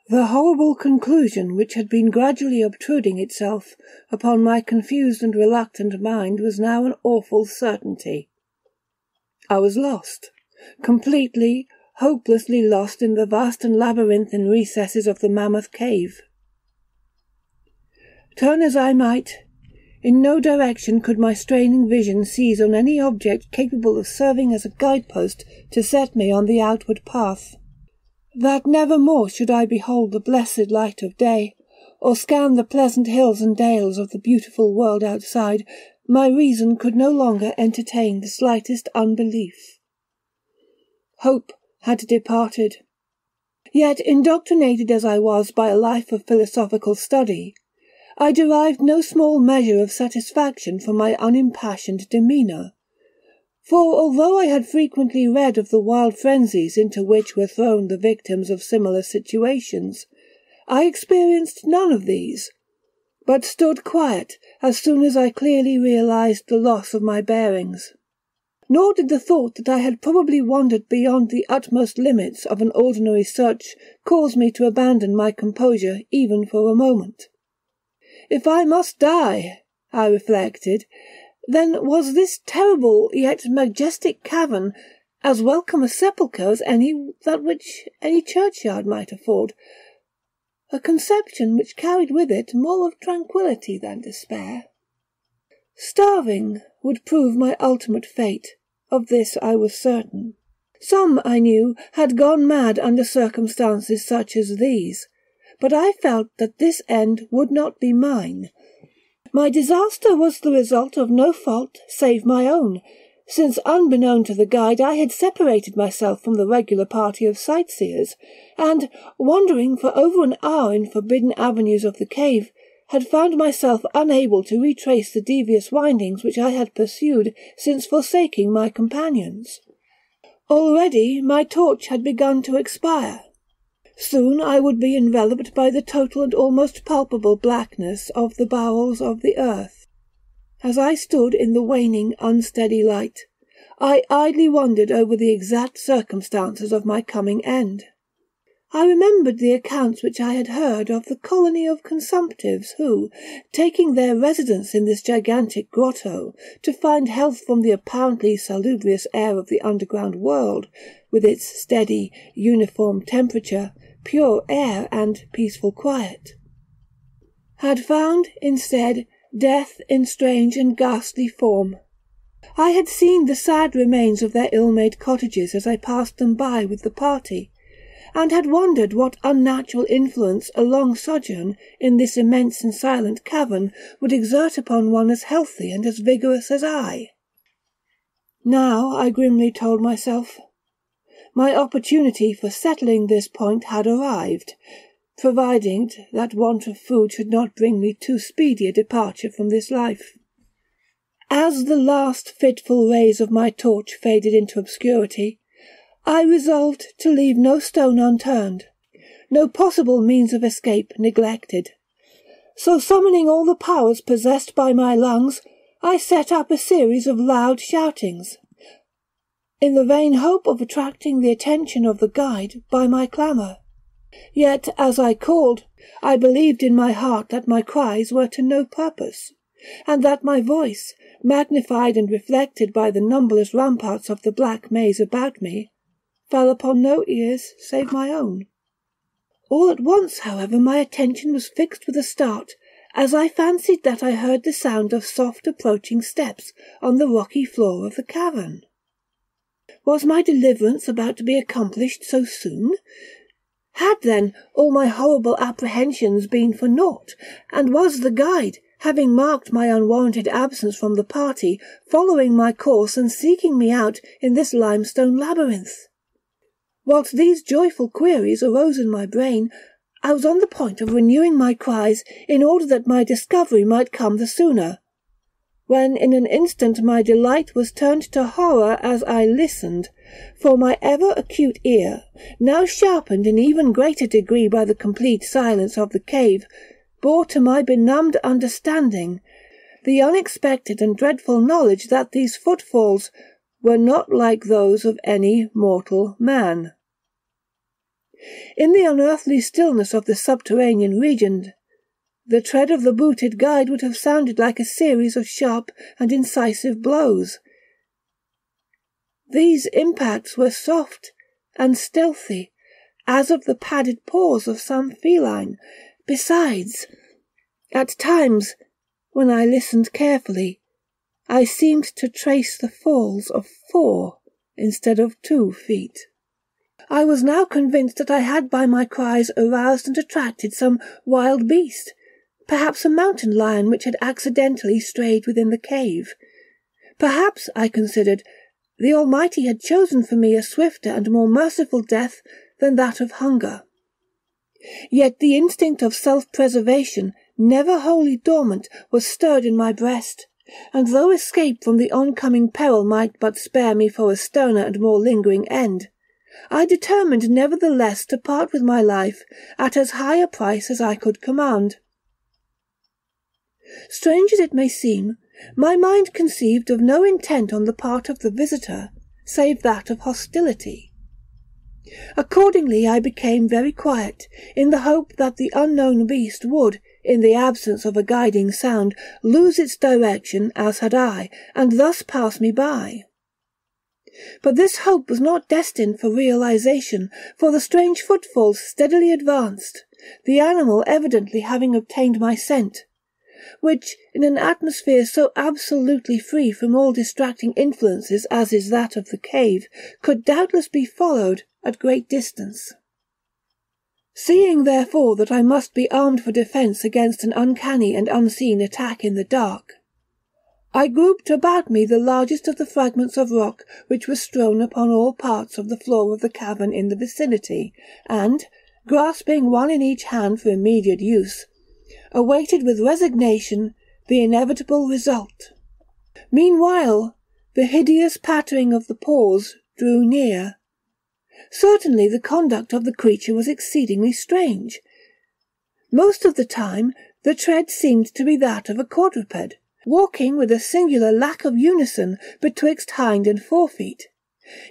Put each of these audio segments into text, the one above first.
The horrible conclusion which had been gradually obtruding itself upon my confused and reluctant mind was now an awful certainty. I was lost, completely, hopelessly lost in the vast and labyrinthine recesses of the mammoth cave. Turn as I might, in no direction could my straining vision seize on any object capable of serving as a guidepost to set me on the outward path. That never more should I behold the blessed light of day, or scan the pleasant hills and dales of the beautiful world outside, my reason could no longer entertain the slightest unbelief. Hope had departed. Yet, indoctrinated as I was by a life of philosophical study, I derived no small measure of satisfaction from my unimpassioned demeanour. For although I had frequently read of the wild frenzies into which were thrown the victims of similar situations, I experienced none of these, but stood quiet as soon as I clearly realized the loss of my bearings. Nor did the thought that I had probably wandered beyond the utmost limits of an ordinary search cause me to abandon my composure even for a moment. If I must die, I reflected, then was this terrible yet majestic cavern as welcome a sepulchre as that which any churchyard might afford, a conception which carried with it more of tranquillity than despair. Starving would prove my ultimate fate, of this I was certain. Some, I knew, had gone mad under circumstances such as these, but I felt that this end would not be mine. My disaster was the result of no fault save my own, since unbeknown to the guide I had separated myself from the regular party of sightseers, and, wandering for over an hour in forbidden avenues of the cave, had found myself unable to retrace the devious windings which I had pursued since forsaking my companions. Already my torch had begun to expire. Soon I would be enveloped by the total and almost palpable blackness of the bowels of the earth. As I stood in the waning, unsteady light, I idly wondered over the exact circumstances of my coming end. I remembered the accounts which I had heard of the colony of consumptives who, taking their residence in this gigantic grotto to find health from the apparently salubrious air of the underground world, with its steady, uniform temperature, pure air, and peaceful quiet, had found, instead, death in strange and ghastly form. I had seen the sad remains of their ill-made cottages as I passed them by with the party, and had wondered what unnatural influence a long sojourn in this immense and silent cavern would exert upon one as healthy and as vigorous as I. Now, I grimly told myself, my opportunity for settling this point had arrived, providing that want of food should not bring me too speedy a departure from this life. As the last fitful rays of my torch faded into obscurity, I resolved to leave no stone unturned, no possible means of escape neglected. So summoning all the powers possessed by my lungs, I set up a series of loud shoutings, in the vain hope of attracting the attention of the guide by my clamour. Yet, as I called, I believed in my heart that my cries were to no purpose, and that my voice, magnified and reflected by the numberless ramparts of the black maze about me, fell upon no ears save my own. All at once, however, my attention was fixed with a start, as I fancied that I heard the sound of soft approaching steps on the rocky floor of the cavern. Was my deliverance about to be accomplished so soon? Had, then, all my horrible apprehensions been for naught, and was the guide, having marked my unwarranted absence from the party, following my course and seeking me out in this limestone labyrinth? Whilst these joyful queries arose in my brain, I was on the point of renewing my cries in order that my discovery might come the sooner, when in an instant my delight was turned to horror as I listened, for my ever-acute ear, now sharpened in even greater degree by the complete silence of the cave, bore to my benumbed understanding the unexpected and dreadful knowledge that these footfalls were not like those of any mortal man. In the unearthly stillness of the subterranean region, the tread of the booted guide would have sounded like a series of sharp and incisive blows. These impacts were soft and stealthy, as of the padded paws of some feline. Besides, at times, when I listened carefully, I seemed to trace the falls of 4 instead of 2 feet. I was now convinced that I had by my cries aroused and attracted some wild beast, perhaps a mountain lion which had accidentally strayed within the cave. Perhaps, I considered, the Almighty had chosen for me a swifter and more merciful death than that of hunger. Yet the instinct of self-preservation, never wholly dormant, was stirred in my breast, and though escape from the oncoming peril might but spare me for a sterner and more lingering end, I determined nevertheless to part with my life at as high a price as I could command. Strange as it may seem, my mind conceived of no intent on the part of the visitor, save that of hostility. Accordingly I became very quiet, in the hope that the unknown beast would, in the absence of a guiding sound, lose its direction as had I, and thus pass me by. But this hope was not destined for realization, for the strange footfalls steadily advanced, the animal evidently having obtained my scent, which, in an atmosphere so absolutely free from all distracting influences as is that of the cave, could doubtless be followed at great distance. Seeing, therefore, that I must be armed for defence against an uncanny and unseen attack in the dark, I grouped about me the largest of the fragments of rock which were strewn upon all parts of the floor of the cavern in the vicinity, and, grasping one in each hand for immediate use, awaited with resignation the inevitable result. Meanwhile, the hideous pattering of the paws drew near. Certainly the conduct of the creature was exceedingly strange. Most of the time the tread seemed to be that of a quadruped, walking with a singular lack of unison betwixt hind and forefeet.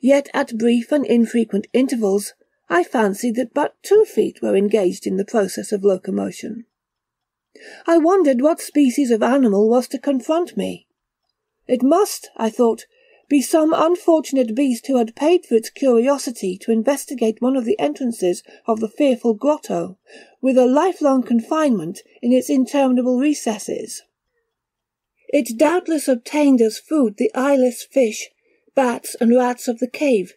Yet at brief and infrequent intervals I fancied that but 2 feet were engaged in the process of locomotion. I wondered what species of animal was to confront me. It must, I thought, be some unfortunate beast who had paid for its curiosity to investigate one of the entrances of the fearful grotto, with a lifelong confinement in its interminable recesses. It doubtless obtained as food the eyeless fish, bats, and rats of the cave,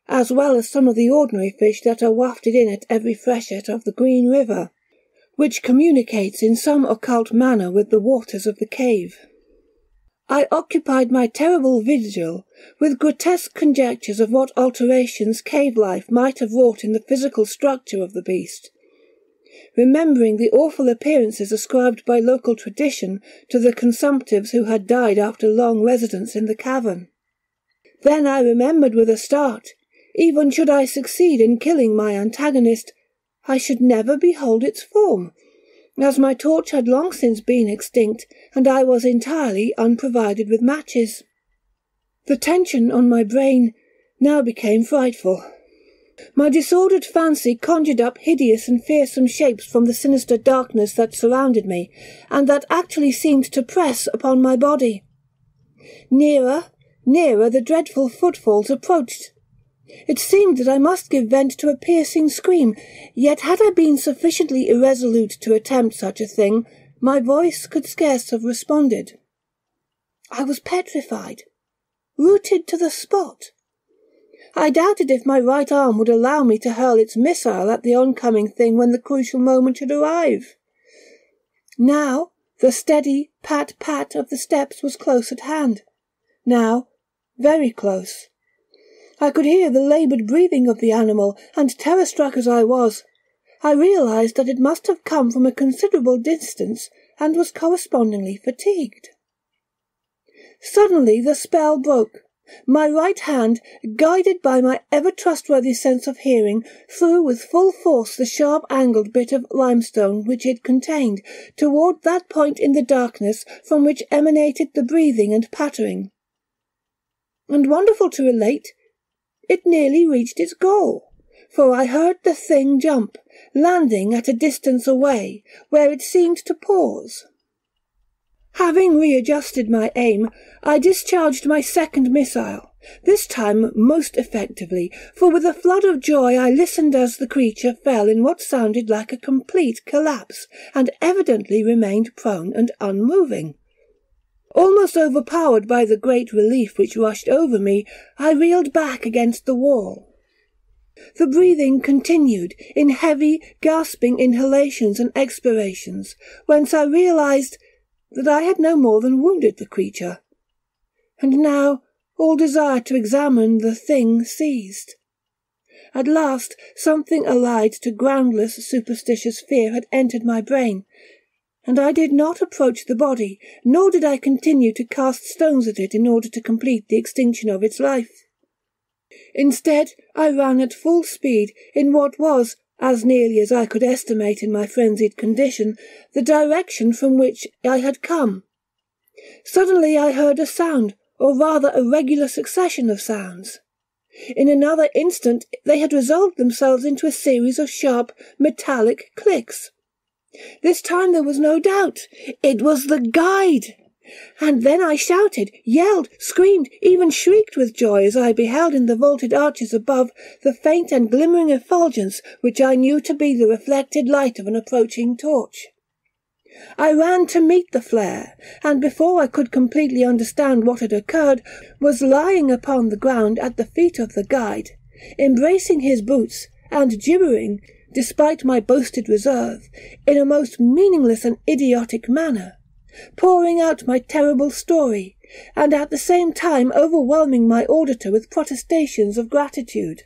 as well as some of the ordinary fish that are wafted in at every freshet of the Green River, which communicates in some occult manner with the waters of the cave. I occupied my terrible vigil with grotesque conjectures of what alterations cave life might have wrought in the physical structure of the beast, remembering the awful appearances ascribed by local tradition to the consumptives who had died after long residence in the cavern. Then I remembered with a start, even should I succeed in killing my antagonist, I should never behold its form, as my torch had long since been extinct, and I was entirely unprovided with matches. The tension on my brain now became frightful. My disordered fancy conjured up hideous and fearsome shapes from the sinister darkness that surrounded me, and that actually seemed to press upon my body. Nearer, nearer the dreadful footfalls approached. It seemed that I must give vent to a piercing scream, yet had I been sufficiently irresolute to attempt such a thing, my voice could scarce have responded. I was petrified, rooted to the spot. I doubted if my right arm would allow me to hurl its missile at the oncoming thing when the crucial moment should arrive. Now the steady pat-pat of the steps was close at hand. Now very close. I could hear the laboured breathing of the animal, and terror-struck as I was, I realized that it must have come from a considerable distance and was correspondingly fatigued. Suddenly the spell broke. My right hand, guided by my ever-trustworthy sense of hearing, threw with full force the sharp-angled bit of limestone which it contained, toward that point in the darkness from which emanated the breathing and pattering. And wonderful to relate, it nearly reached its goal, for I heard the thing jump, landing at a distance away, where it seemed to pause. Having readjusted my aim, I discharged my second missile, this time most effectively, for with a flood of joy I listened as the creature fell in what sounded like a complete collapse, and evidently remained prone and unmoving. Almost overpowered by the great relief which rushed over me, I reeled back against the wall. The breathing continued in heavy, gasping inhalations and expirations, whence I realized that I had no more than wounded the creature. And now all desire to examine the thing ceased. At last something allied to groundless superstitious fear had entered my brain, and I did not approach the body, nor did I continue to cast stones at it in order to complete the extinction of its life. Instead, I ran at full speed in what was, as nearly as I could estimate in my frenzied condition, the direction from which I had come. Suddenly I heard a sound, or rather a regular succession of sounds. In another instant they had resolved themselves into a series of sharp, metallic clicks. This time there was no doubt. It was the guide. And then I shouted, yelled, screamed, even shrieked with joy as I beheld in the vaulted arches above the faint and glimmering effulgence which I knew to be the reflected light of an approaching torch. I ran to meet the flare, and before I could completely understand what had occurred, was lying upon the ground at the feet of the guide, embracing his boots, and gibbering, despite my boasted reserve, in a most meaningless and idiotic manner, pouring out my terrible story, and at the same time overwhelming my auditor with protestations of gratitude.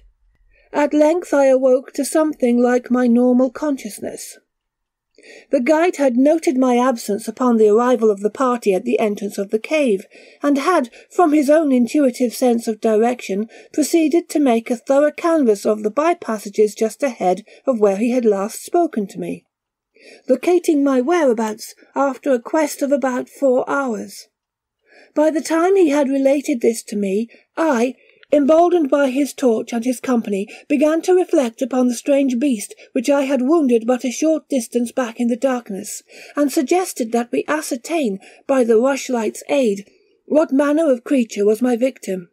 At length I awoke to something like my normal consciousness. The guide had noted my absence upon the arrival of the party at the entrance of the cave, and had, from his own intuitive sense of direction, proceeded to make a thorough canvass of the by-passages just ahead of where he had last spoken to me, locating my whereabouts after a quest of about 4 hours. By the time he had related this to me, I, emboldened by his torch and his company, began to reflect upon the strange beast which I had wounded but a short distance back in the darkness, and suggested that we ascertain, by the rushlight's aid, what manner of creature was my victim.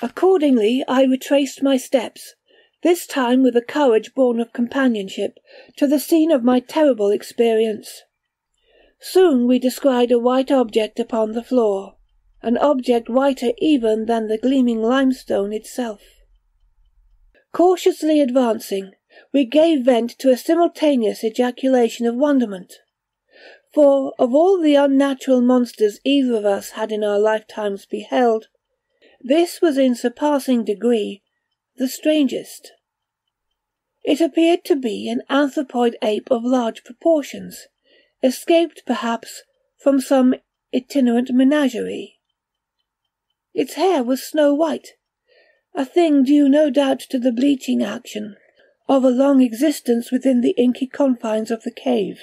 Accordingly I retraced my steps, this time with a courage born of companionship, to the scene of my terrible experience. Soon we descried a white object upon the floor, an object whiter even than the gleaming limestone itself. Cautiously advancing, we gave vent to a simultaneous ejaculation of wonderment, for of all the unnatural monsters either of us had in our lifetimes beheld, this was in surpassing degree the strangest. It appeared to be an anthropoid ape of large proportions, escaped perhaps from some itinerant menagerie. Its hair was snow-white, a thing due no doubt to the bleaching action of a long existence within the inky confines of the cave.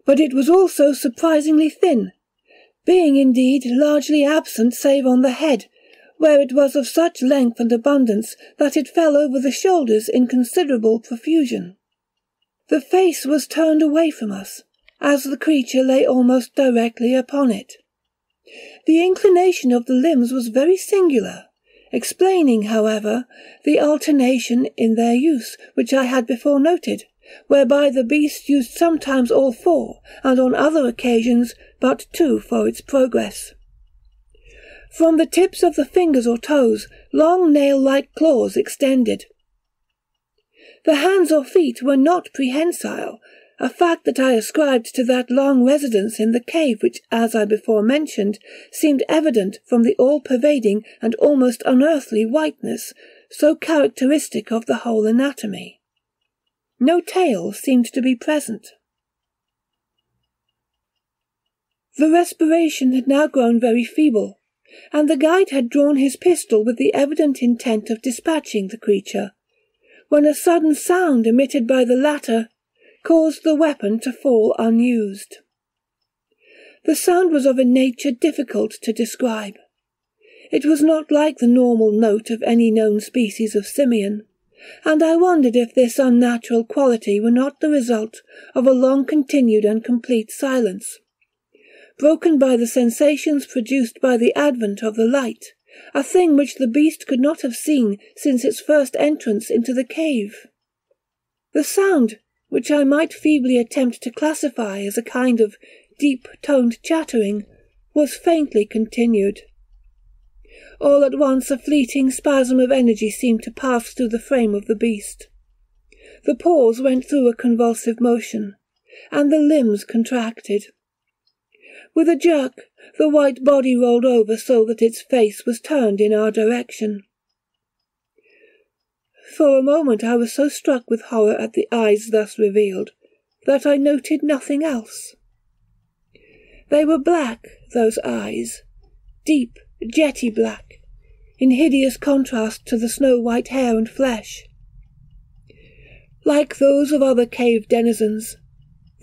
But it was also surprisingly thin, being indeed largely absent save on the head, where it was of such length and abundance that it fell over the shoulders in considerable profusion. The face was turned away from us, as the creature lay almost directly upon it. The inclination of the limbs was very singular, explaining, however, the alternation in their use which I had before noted, whereby the beast used sometimes all 4, and on other occasions but 2 for its progress. From the tips of the fingers or toes, long nail-like claws extended. The hands or feet were not prehensile, a fact that I ascribed to that long residence in the cave which, as I before mentioned, seemed evident from the all-pervading and almost unearthly whiteness, so characteristic of the whole anatomy. No tail seemed to be present. The respiration had now grown very feeble, and the guide had drawn his pistol with the evident intent of dispatching the creature, when a sudden sound emitted by the latter caused the weapon to fall unused. The sound was of a nature difficult to describe. It was not like the normal note of any known species of simian, and I wondered if this unnatural quality were not the result of a long-continued and complete silence, broken by the sensations produced by the advent of the light, a thing which the beast could not have seen since its first entrance into the cave. The sound, which I might feebly attempt to classify as a kind of deep-toned chattering, was faintly continued. All at once a fleeting spasm of energy seemed to pass through the frame of the beast. The paws went through a convulsive motion, and the limbs contracted. With a jerk, the white body rolled over so that its face was turned in our direction. For a moment I was so struck with horror at the eyes thus revealed, that I noted nothing else. They were black, those eyes, deep, jetty black, in hideous contrast to the snow-white hair and flesh. Like those of other cave denizens,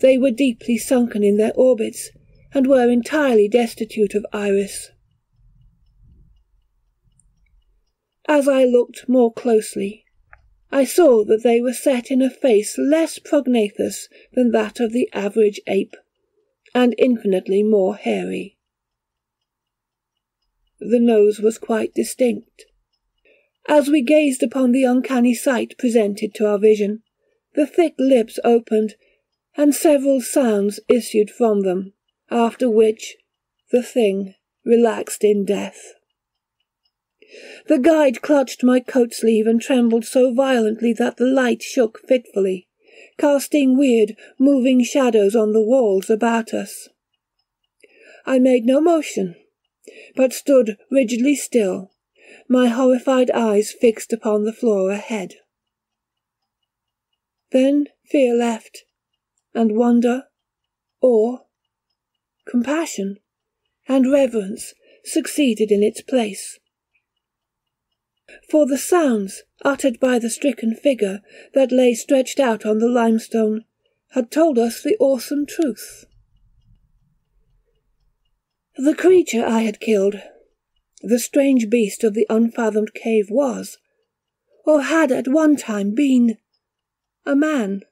they were deeply sunken in their orbits, and were entirely destitute of iris. As I looked more closely, I saw that they were set in a face less prognathous than that of the average ape, and infinitely more hairy. The nose was quite distinct. As we gazed upon the uncanny sight presented to our vision, the thick lips opened, and several sounds issued from them, after which the thing relaxed in death. The guide clutched my coat sleeve and trembled so violently that the light shook fitfully, casting weird, moving shadows on the walls about us. I made no motion, but stood rigidly still, my horrified eyes fixed upon the floor ahead. Then fear left, and wonder, awe, compassion, and reverence succeeded in its place. For the sounds uttered by the stricken figure that lay stretched out on the limestone had told us the awesome truth. The creature I had killed, the strange beast of the unfathomed cave was, or had at one time been, a man.